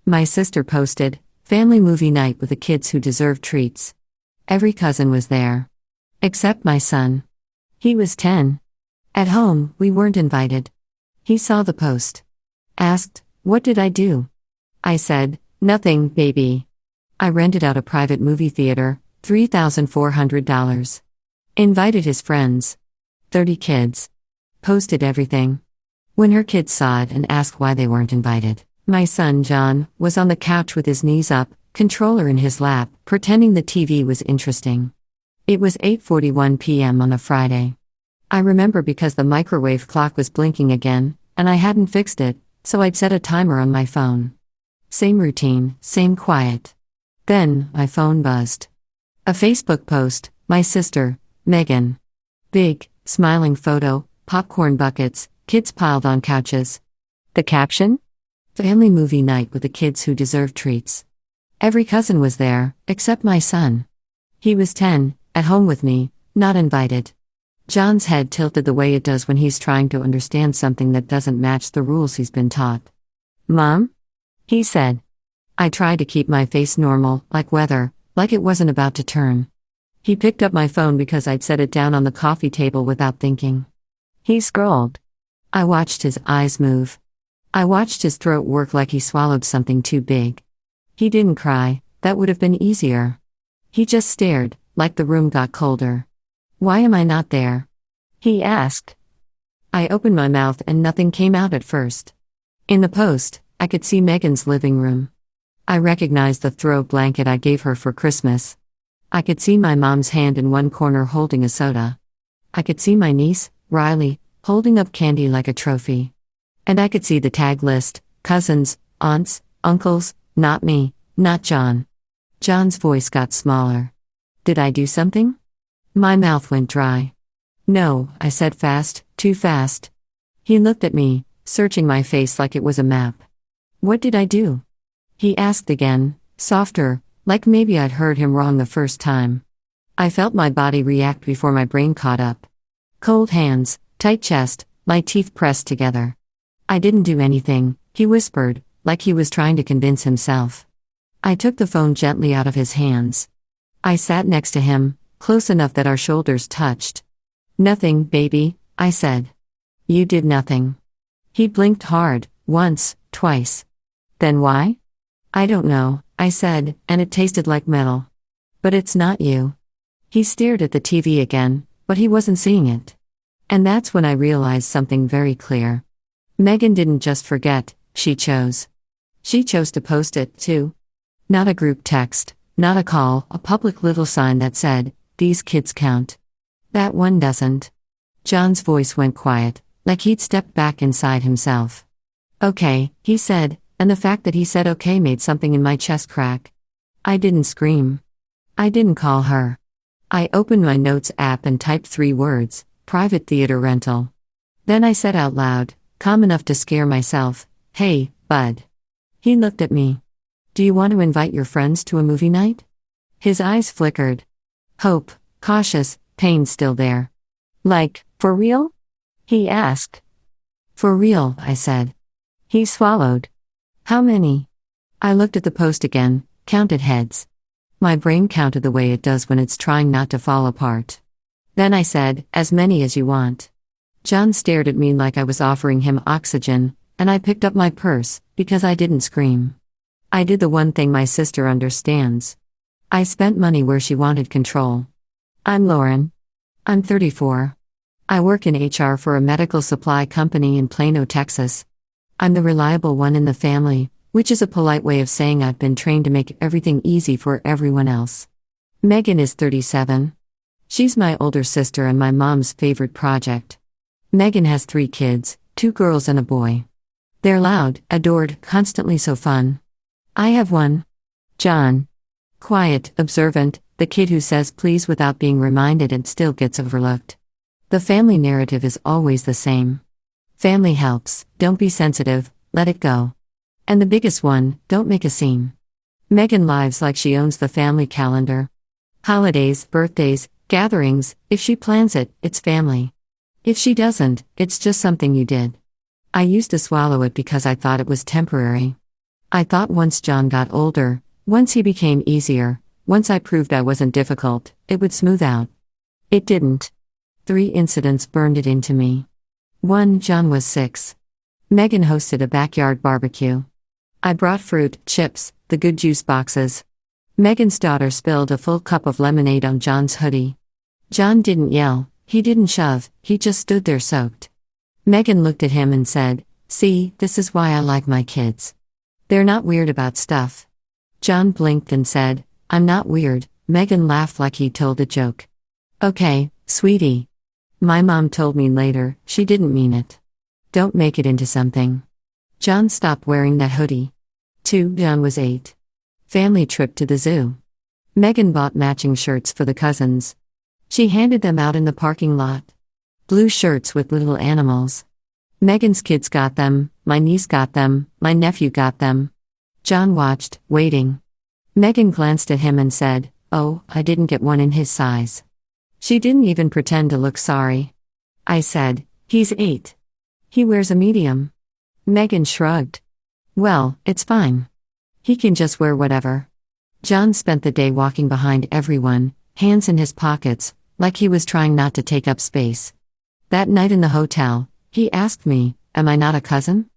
My sister posted, family movie night with the kids who deserve treats. Every cousin was there. Except my son. He was 10. At home, we weren't invited. He saw the post. Asked, what did I do? I said, nothing, baby. I rented out a private movie theater, $3,400. Invited his friends. 30 kids. Posted everything. When her kids saw it and asked why they weren't invited, my son John was on the couch with his knees up, controller in his lap, pretending the TV was interesting. It was 8:41 p.m. on a Friday. I remember because the microwave clock was blinking again, and I hadn't fixed it, so I'd set a timer on my phone. Same routine, same quiet. Then, my phone buzzed. A Facebook post, my sister, Megan. Big, smiling photo, popcorn buckets, kids piled on couches. The caption? Family movie night with the kids who deserve treats. Every cousin was there, except my son. He was 10, at home with me, not invited. John's head tilted the way it does when he's trying to understand something that doesn't match the rules he's been taught. Mom? He said. I tried to keep my face normal, like weather, like it wasn't about to turn. He picked up my phone because I'd set it down on the coffee table without thinking. He scrolled. I watched his eyes move. I watched his throat work like he swallowed something too big. He didn't cry, that would have been easier. He just stared, like the room got colder. Why am I not there? He asked. I opened my mouth and nothing came out at first. In the post, I could see Megan's living room. I recognized the throw blanket I gave her for Christmas. I could see my mom's hand in one corner holding a soda. I could see my niece, Riley, holding up candy like a trophy. And I could see the tag list, cousins, aunts, uncles, not me, not John. John's voice got smaller. Did I do something? My mouth went dry. No, I said fast, too fast. He looked at me, searching my face like it was a map. What did I do? He asked again, softer, like maybe I'd heard him wrong the first time. I felt my body react before my brain caught up. Cold hands, tight chest, my teeth pressed together. I didn't do anything, he whispered, like he was trying to convince himself. I took the phone gently out of his hands. I sat next to him, close enough that our shoulders touched. Nothing, baby, I said. You did nothing. He blinked hard, once, twice. Then why? I don't know, I said, and it tasted like metal. But it's not you. He stared at the TV again, but he wasn't seeing it. And that's when I realized something very clear. Megan didn't just forget, she chose. She chose to post it, too. Not a group text, not a call, a public little sign that said, these kids count. That one doesn't. John's voice went quiet, like he'd stepped back inside himself. Okay, he said, and the fact that he said okay made something in my chest crack. I didn't scream. I didn't call her. I opened my notes app and typed 3 words, private theater rental. Then I said out loud, calm enough to scare myself, hey, bud. He looked at me. Do you want to invite your friends to a movie night? His eyes flickered. Hope, cautious, pain still there. Like, for real? He asked. For real, I said. He swallowed. How many? I looked at the post again, counted heads. My brain counted the way it does when it's trying not to fall apart. Then I said, as many as you want. John stared at me like I was offering him oxygen, and I picked up my purse, because I didn't scream. I did the one thing my sister understands. I spent money where she wanted control. I'm Lauren. I'm 34. I work in HR for a medical supply company in Plano, Texas. I'm the reliable one in the family, which is a polite way of saying I've been trained to make everything easy for everyone else. Megan is 37. She's my older sister and my mom's favorite project. Megan has 3 kids, 2 girls and a boy. They're loud, adored, constantly so fun. I have one. John. Quiet, observant, the kid who says please without being reminded and still gets overlooked. The family narrative is always the same. Family helps, don't be sensitive, let it go. And the biggest one, don't make a scene. Megan lives like she owns the family calendar. Holidays, birthdays, gatherings, if she plans it, it's family. If she doesn't, it's just something you did. I used to swallow it because I thought it was temporary. I thought once John got older, once he became easier, once I proved I wasn't difficult, it would smooth out. It didn't. 3 incidents burned it into me. 1. John was 6. Megan hosted a backyard barbecue. I brought fruit, chips, the good juice boxes. Megan's daughter spilled a full cup of lemonade on John's hoodie. John didn't yell, he didn't shove, he just stood there soaked. Megan looked at him and said, "See, this is why I like my kids. They're not weird about stuff." John blinked and said, "I'm not weird." Megan laughed like he told a joke. "Okay, sweetie." My mom told me later, she didn't mean it. Don't make it into something. John stopped wearing that hoodie. 2. John was 8. Family trip to the zoo. Megan bought matching shirts for the cousins. She handed them out in the parking lot. Blue shirts with little animals. Megan's kids got them, my niece got them, my nephew got them. John watched, waiting. Megan glanced at him and said, "Oh, I didn't get one in his size." She didn't even pretend to look sorry. I said, "He's 8. He wears a medium." Megan shrugged. "Well, it's fine. He can just wear whatever." John spent the day walking behind everyone, hands in his pockets, like he was trying not to take up space. That night in the hotel, he asked me, "Am I not a cousin?"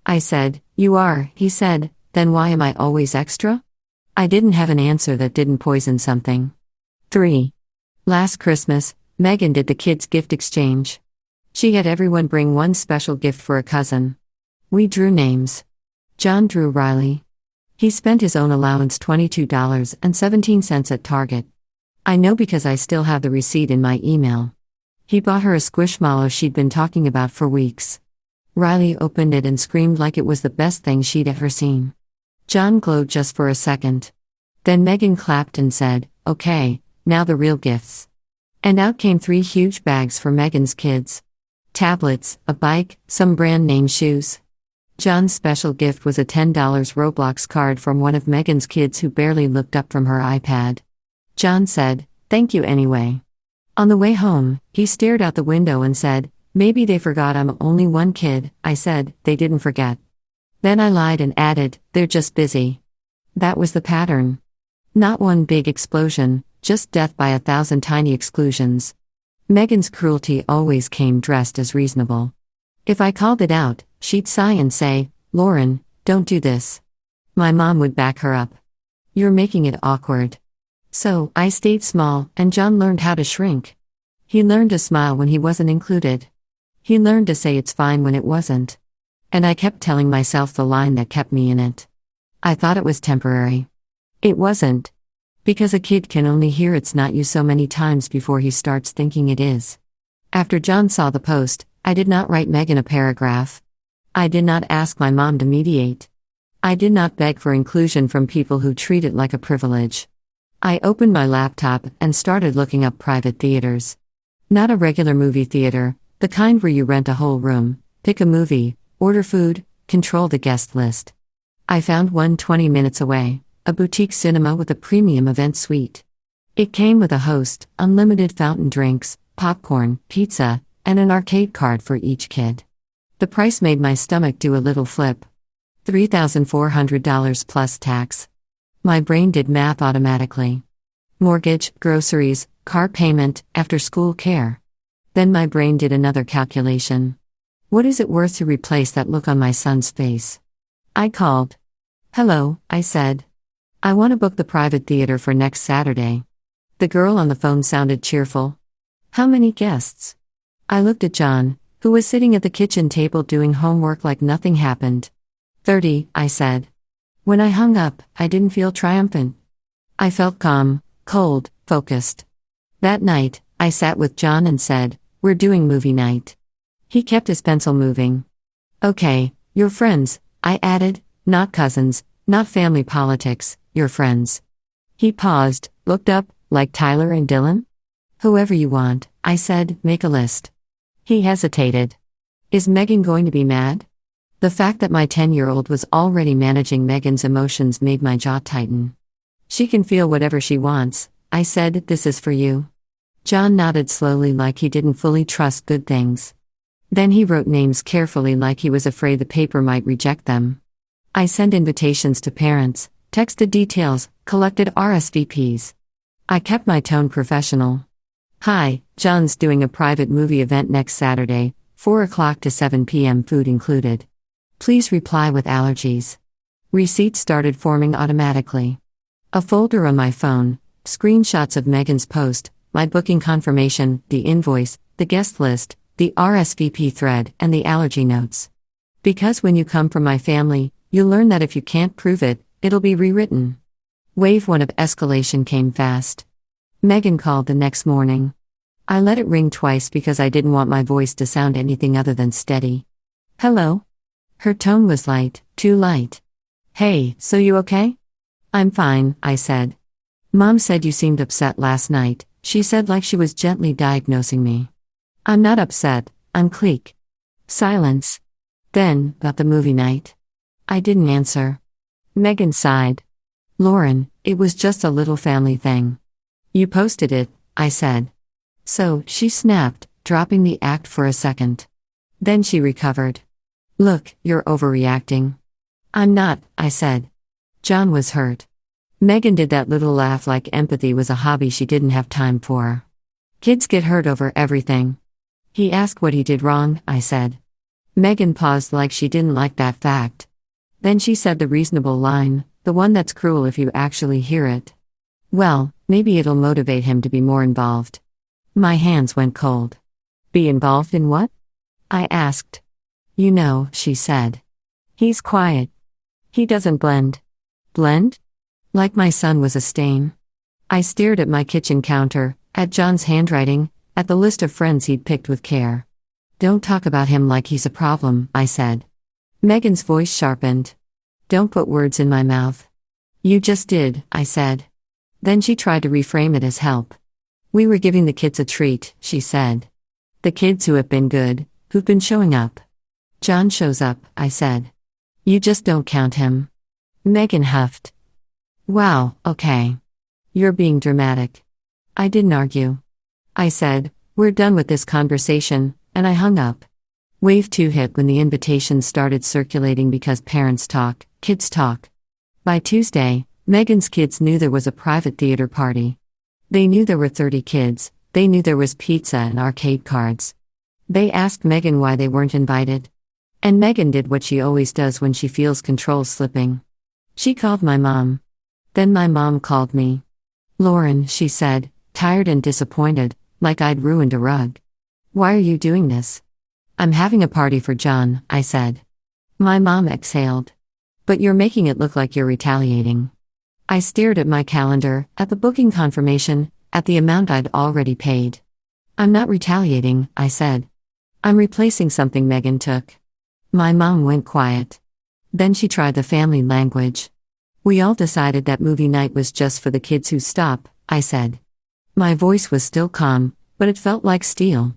I said, "You are," he said, "then why am I always extra?" I didn't have an answer that didn't poison something. 3. Last Christmas, Megan did the kids' gift exchange. She had everyone bring one special gift for a cousin. We drew names. John drew Riley. He spent his own allowance $22.17 at Target. I know because I still have the receipt in my email. He bought her a squishmallow she'd been talking about for weeks. Riley opened it and screamed like it was the best thing she'd ever seen. John glowed just for a second. Then Megan clapped and said, "Okay, now the real gifts." And out came 3 huge bags for Megan's kids. Tablets, a bike, some brand name shoes. John's special gift was a $10 Roblox card from one of Megan's kids who barely looked up from her iPad. John said, "Thank you anyway." On the way home, he stared out the window and said, "Maybe they forgot I'm only one kid." I said, "They didn't forget." Then I lied and added, "They're just busy." That was the pattern. Not one big explosion, just death by 1,000 tiny exclusions. Megan's cruelty always came dressed as reasonable. If I called it out, she'd sigh and say, "Lauren, don't do this." My mom would back her up. "You're making it awkward." So, I stayed small, and John learned how to shrink. He learned to smile when he wasn't included. He learned to say it's fine when it wasn't. And I kept telling myself the line that kept me in it. I thought it was temporary. It wasn't. Because a kid can only hear "it's not you" so many times before he starts thinking it is. After John saw the post, I did not write Megan a paragraph. I did not ask my mom to mediate. I did not beg for inclusion from people who treat it like a privilege. I opened my laptop and started looking up private theaters. Not a regular movie theater, the kind where you rent a whole room, pick a movie, order food, control the guest list. I found one 20 minutes away, a boutique cinema with a premium event suite. It came with a host, unlimited fountain drinks, popcorn, pizza, and an arcade card for each kid. The price made my stomach do a little flip. $3,400 plus tax. My brain did math automatically. Mortgage, groceries, car payment, after-school care. Then my brain did another calculation. What is it worth to replace that look on my son's face? I called. "Hello," I said. "I want to book the private theater for next Saturday." The girl on the phone sounded cheerful. "How many guests?" I looked at John, who was sitting at the kitchen table doing homework like nothing happened. 30, I said. When I hung up, I didn't feel triumphant. I felt calm, cold, focused. That night, I sat with John and said, "We're doing movie night." He kept his pencil moving. "Okay, you're friends," I added, "not cousins, not family politics, you're friends." He paused, looked up, "Like Tyler and Dylan?" "Whoever you want," I said, "make a list." He hesitated. "Is Megan going to be mad?" The fact that my 10-year-old was already managing Megan's emotions made my jaw tighten. "She can feel whatever she wants," I said, "this is for you." John nodded slowly like he didn't fully trust good things. Then he wrote names carefully like he was afraid the paper might reject them. I sent invitations to parents, texted details, collected RSVPs. I kept my tone professional. Hi, John's doing a private movie event next Saturday, 4 o'clock to 7 p.m. food included. Please reply with allergies. Receipts started forming automatically. A folder on my phone, screenshots of Megan's post, my booking confirmation, the invoice, the guest list, the RSVP thread, and the allergy notes. Because when you come from my family, you'll learn that if you can't prove it, it'll be rewritten. Wave 1 of escalation came fast. Megan called the next morning. I let it ring twice because I didn't want my voice to sound anything other than steady. Hello? Her tone was light, too light. Hey, so you okay? I'm fine, I said. Mom said you seemed upset last night, she said like she was gently diagnosing me. I'm not upset, I'm clique. Silence. Then, about the movie night. I didn't answer. Megan sighed. Lauren, it was just a little family thing. You posted it, I said. So, she snapped, dropping the act for a second. Then she recovered. Look, you're overreacting. I'm not, I said. John was hurt. Megan did that little laugh like empathy was a hobby she didn't have time for. Kids get hurt over everything. He asked what he did wrong, I said. Megan paused like she didn't like that fact. Then she said the reasonable line, the one that's cruel if you actually hear it. Well, maybe it'll motivate him to be more involved. My hands went cold. Be involved in what? I asked. You know, she said. He's quiet. He doesn't blend. Blend? Like my son was a stain. I stared at my kitchen counter, at John's handwriting, at the list of friends he'd picked with care. Don't talk about him like he's a problem, I said. Megan's voice sharpened. Don't put words in my mouth. You just did, I said. Then she tried to reframe it as help. We were giving the kids a treat, she said. The kids who have been good, who've been showing up. John shows up, I said. You just don't count him. Megan huffed. Wow, okay. You're being dramatic. I didn't argue. I said, we're done with this conversation, and I hung up. Wave 2 hit when the invitations started circulating because parents talk, kids talk. By Tuesday, Megan's kids knew there was a private theater party. They knew there were 30 kids, they knew there was pizza and arcade cards. They asked Megan why they weren't invited. And Megan did what she always does when she feels control slipping. She called my mom. Then my mom called me. Lauren, she said, tired and disappointed, like I'd ruined a rug. Why are you doing this? I'm having a party for John, I said. My mom exhaled. But you're making it look like you're retaliating. I stared at my calendar, at the booking confirmation, at the amount I'd already paid. I'm not retaliating, I said. I'm replacing something Megan took. My mom went quiet. Then she tried the family language. We all decided that movie night was just for the kids who stop, I said. My voice was still calm, but it felt like steel.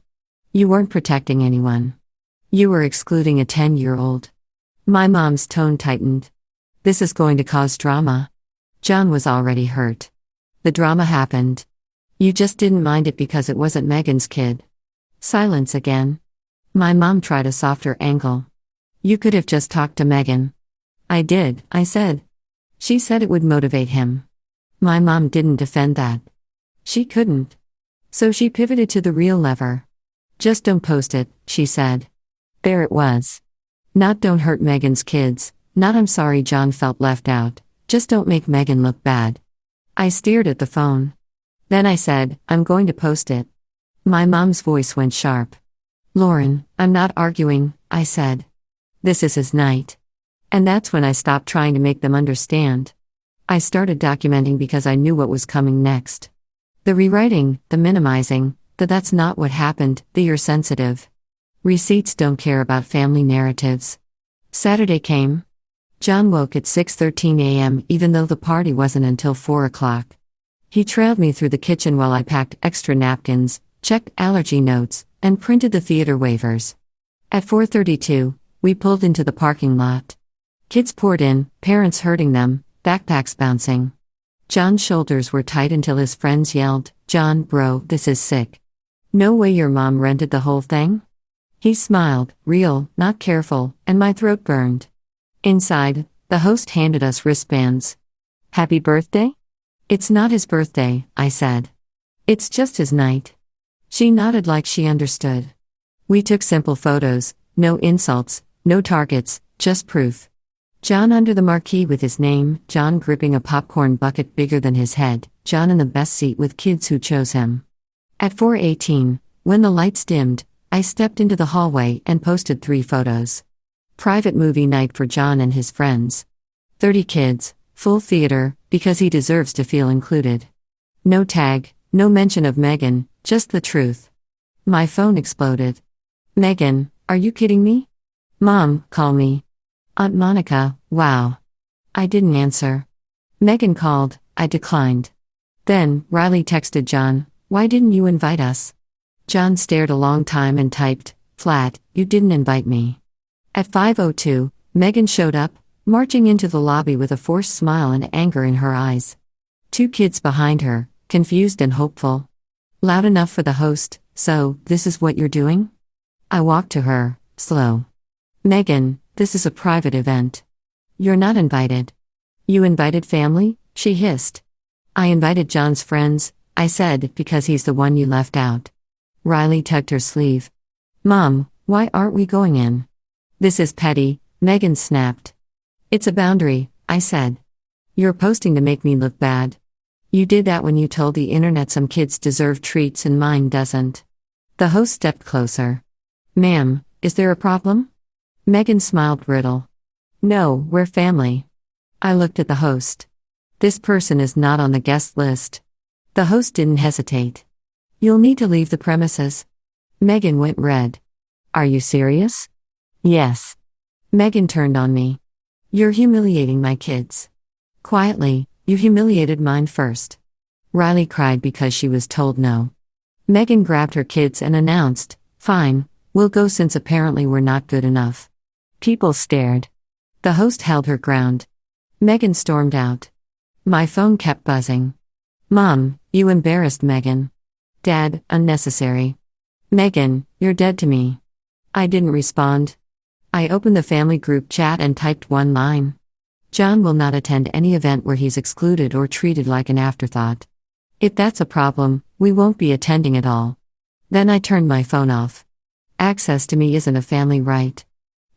You weren't protecting anyone. You were excluding a 10-year-old. My mom's tone tightened. This is going to cause drama. John was already hurt. The drama happened. You just didn't mind it because it wasn't Megan's kid. Silence again. My mom tried a softer angle. You could have just talked to Megan. I did, I said. She said it would motivate him. My mom didn't defend that. She couldn't. So she pivoted to the real lever. Just don't post it, she said. There it was. Not don't hurt Megan's kids, not I'm sorry John felt left out, just don't make Megan look bad. I stared at the phone. Then I said, I'm going to post it. My mom's voice went sharp. Lauren, I'm not arguing, I said. This is his night. And that's when I stopped trying to make them understand. I started documenting because I knew what was coming next. The rewriting, the minimizing, the that's not what happened, the you're sensitive. Receipts don't care about family narratives. Saturday came. John woke at 6:13 a.m. even though the party wasn't until 4 o'clock. He trailed me through the kitchen while I packed extra napkins, checked allergy notes, and printed the theater waivers. At 4:32, we pulled into the parking lot. Kids poured in, parents herding them, backpacks bouncing. John's shoulders were tight until his friends yelled, John, bro, this is sick. No way your mom rented the whole thing? He smiled, real, not careful, and my throat burned. Inside, the host handed us wristbands. Happy birthday? It's not his birthday, I said. It's just his night. She nodded like she understood. We took simple photos, no insults, no targets, just proof. John under the marquee with his name, John gripping a popcorn bucket bigger than his head, John in the best seat with kids who chose him. At 4:18, when the lights dimmed, I stepped into the hallway and posted 3 photos. Private movie night for John and his friends. 30 kids, full theater, because he deserves to feel included. No tag, no mention of Megan, just the truth. My phone exploded. Megan, are you kidding me? Mom, call me. Aunt Monica, wow. I didn't answer. Megan called, I declined. Then, Riley texted John, why didn't you invite us? John stared a long time and typed, flat, you didn't invite me. At 5:02, Megan showed up, marching into the lobby with a forced smile and anger in her eyes. 2 kids behind her, confused and hopeful. Loud enough for the host, so, this is what you're doing? I walked to her, slow. Megan, this is a private event. You're not invited. You invited family? She hissed. I invited John's friends, I said, because he's the one you left out. Riley tugged her sleeve. Mom, why aren't we going in? This is petty, Megan snapped. It's a boundary, I said. You're posting to make me look bad. You did that when you told the internet some kids deserve treats and mine doesn't. The host stepped closer. Ma'am, is there a problem? Megan smiled brittle. No, we're family. I looked at the host. This person is not on the guest list. The host didn't hesitate. You'll need to leave the premises. Megan went red. Are you serious? Yes. Megan turned on me. You're humiliating my kids. Quietly, you humiliated mine first. Riley cried because she was told no. Megan grabbed her kids and announced, fine, we'll go since apparently we're not good enough. People stared. The host held her ground. Megan stormed out. My phone kept buzzing. Mom, you embarrassed Megan. Dad, unnecessary. Megan, you're dead to me. I didn't respond. I opened the family group chat and typed one line. John will not attend any event where he's excluded or treated like an afterthought. If that's a problem, we won't be attending at all. Then I turned my phone off. Access to me isn't a family right.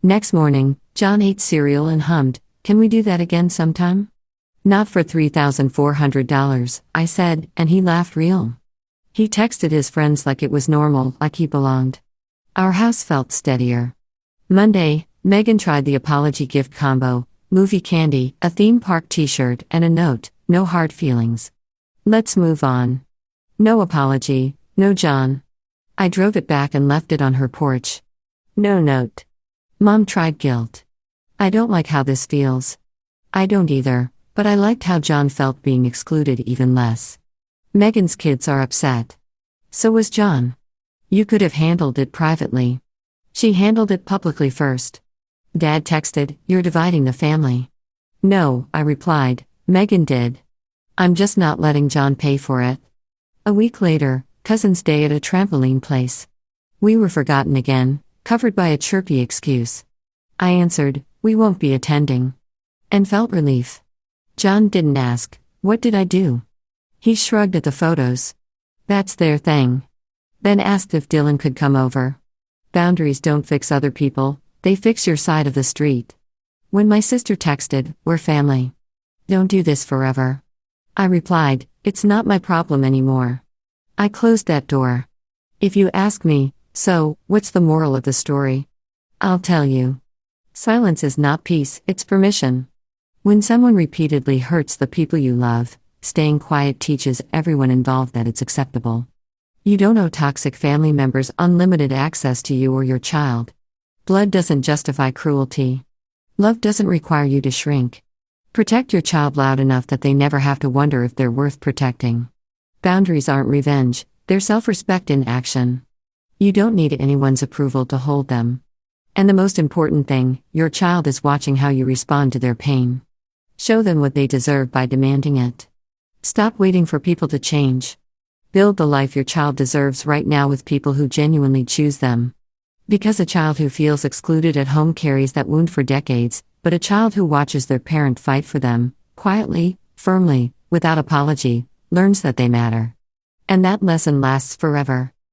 Next morning, John ate cereal and hummed, can we do that again sometime? Not for $3,400, I said, and he laughed real. He texted his friends like it was normal, like he belonged. Our house felt steadier. Monday, Megan tried the apology gift combo, movie candy, a theme park t-shirt, and a note, no hard feelings. Let's move on. No apology, no John. I drove it back and left it on her porch. No note. Mom tried guilt. I don't like how this feels. I don't either, but I liked how John felt being excluded even less. Megan's kids are upset. So was John. You could have handled it privately. She handled it publicly first. Dad texted, you're dividing the family. No, I replied, Megan did. I'm just not letting John pay for it. A week later, Cousin's Day at a trampoline place. We were forgotten again, covered by a chirpy excuse. I answered, we won't be attending. And felt relief. John didn't ask, what did I do? He shrugged at the photos. That's their thing. Then asked if Dylan could come over. Boundaries don't fix other people, they fix your side of the street. When my sister texted, we're family. Don't do this forever. I replied, it's not my problem anymore. I closed that door. If you ask me, so, what's the moral of the story? I'll tell you. Silence is not peace, it's permission. When someone repeatedly hurts the people you love, staying quiet teaches everyone involved that it's acceptable. You don't owe toxic family members unlimited access to you or your child. Blood doesn't justify cruelty. Love doesn't require you to shrink. Protect your child loud enough that they never have to wonder if they're worth protecting. Boundaries aren't revenge, they're self-respect in action. You don't need anyone's approval to hold them. And the most important thing, your child is watching how you respond to their pain. Show them what they deserve by demanding it. Stop waiting for people to change. Build the life your child deserves right now with people who genuinely choose them. Because a child who feels excluded at home carries that wound for decades, But a child who watches their parent fight for them, quietly, firmly, without apology, learns that they matter. And that lesson lasts forever.